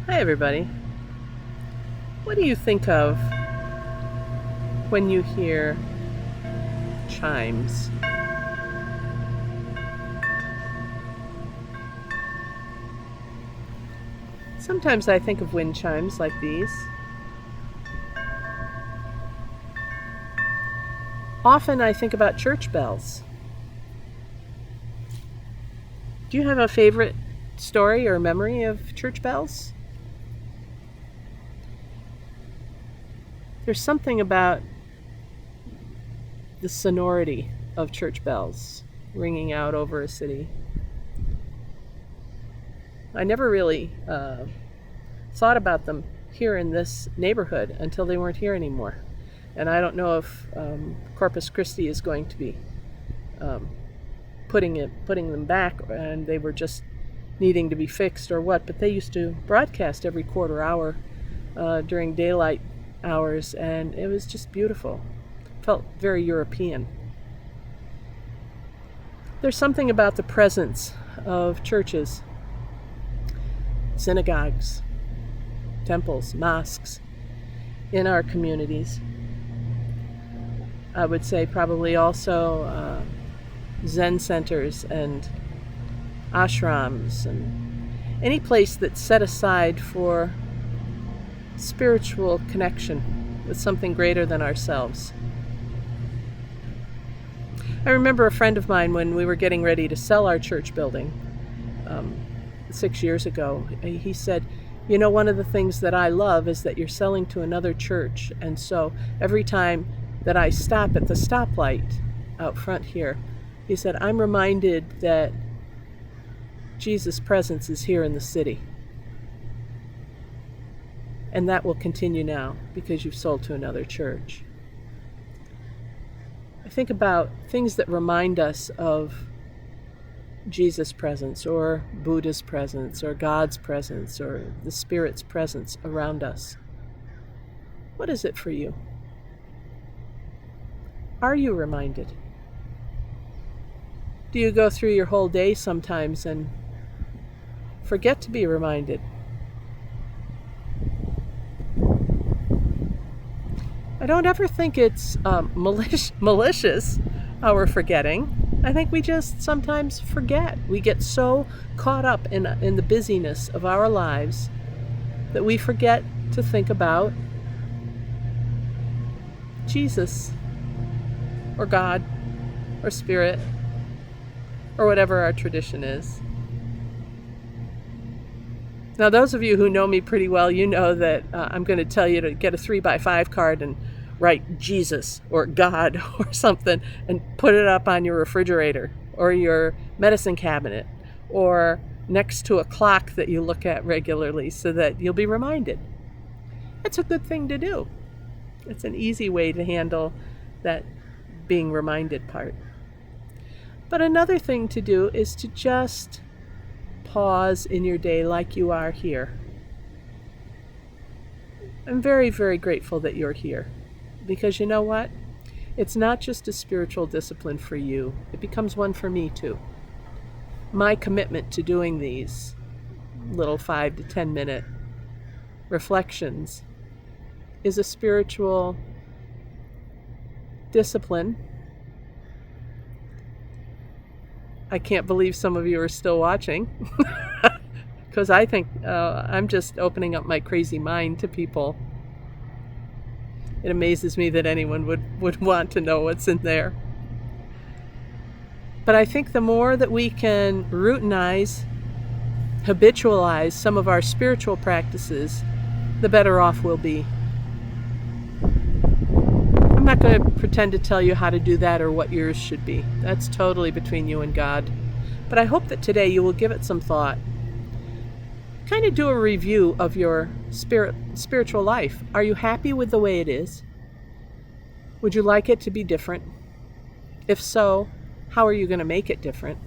Hi, everybody. What do you think of when you hear chimes? Sometimes I think of wind chimes like these. Often I think about church bells. Do you have a favorite story or memory of church bells? There's something about the sonority of church bells ringing out over a city. I never really thought about them here in this neighborhood until they weren't here anymore. And I don't know if Corpus Christi is going to be um, putting them back, and they were just needing to be fixed or what. But they used to broadcast every quarter hour during daylight hours, and it was just beautiful. Felt very European. There's something about the presence of churches, synagogues, temples, mosques in our communities. I would say probably also Zen centers and ashrams and any place that's set aside for spiritual connection with something greater than ourselves. I remember a friend of mine when we were getting ready to sell our church building 6 years ago. He said, "You know, one of the things that I love is that you're selling to another church, and so every time that I stop at the stoplight out front here," he said, "I'm reminded that Jesus' presence is here in the city. And that will continue now because you've sold to another church." I think about things that remind us of Jesus' presence or Buddha's presence or God's presence or the Spirit's presence around us. What is it for you? Are you reminded? Do you go through your whole day sometimes and forget to be reminded? I don't ever think it's malicious how we're forgetting. I think we just sometimes forget. We get so caught up in the busyness of our lives that we forget to think about Jesus or God or Spirit or whatever our tradition is. Now, those of you who know me pretty well, you know that I'm going to tell you to get a 3x5 card and write Jesus or God or something and put it up on your refrigerator or your medicine cabinet or next to a clock that you look at regularly so that you'll be reminded. It's a good thing to do. It's an easy way to handle that being reminded part. But another thing to do is to just pause in your day like you are here. I'm very, very grateful that you're here because you know what? It's not just a spiritual discipline for you, it becomes one for me too. My commitment to doing these little 5 to 10 minute reflections is a spiritual discipline. I can't believe some of you are still watching because I think I'm just opening up my crazy mind to people. It amazes me that anyone would want to know what's in there. But I think the more that we can routinize, habitualize some of our spiritual practices, the better off we'll be. I'm not going to pretend to tell you how to do that or what yours should be. That's totally between you and God. But I hope that today you will give it some thought. Kind of do a review of your spiritual life. Are you happy with the way it is? Would you like it to be different? If so, how are you going to make it different?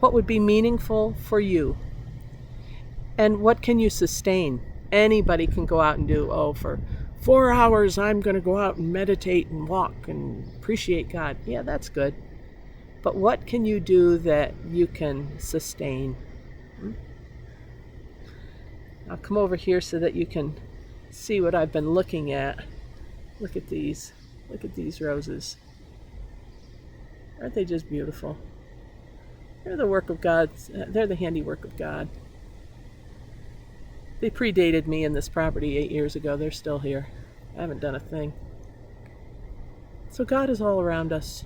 What would be meaningful for you? And what can you sustain? Anybody can go out and do, for 4 hours I'm going to go out and meditate and walk and appreciate God. Yeah, that's good. But what can you do that you can sustain? I'll come over here so that you can see what I've been looking at. Look at these. Look at these roses. Aren't they just beautiful? They're the work of God. They're the handiwork of God. They predated me in this property 8 years ago. They're still here. I haven't done a thing. So God is all around us.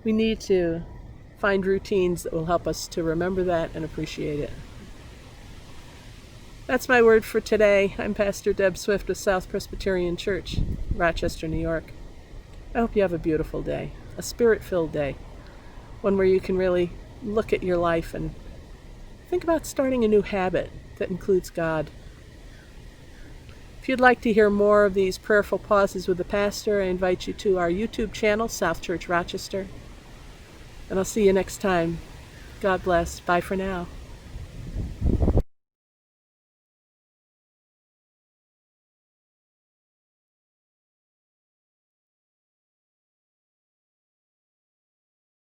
We need to find routines that will help us to remember that and appreciate it. That's my word for today. I'm Pastor Deb Swift of South Presbyterian Church, Rochester, New York. I hope you have a beautiful day, a spirit-filled day, one where you can really look at your life and think about starting a new habit that includes God. If you'd like to hear more of these prayerful pauses with the pastor, I invite you to our YouTube channel, South Church Rochester. And I'll see you next time. God bless. Bye for now.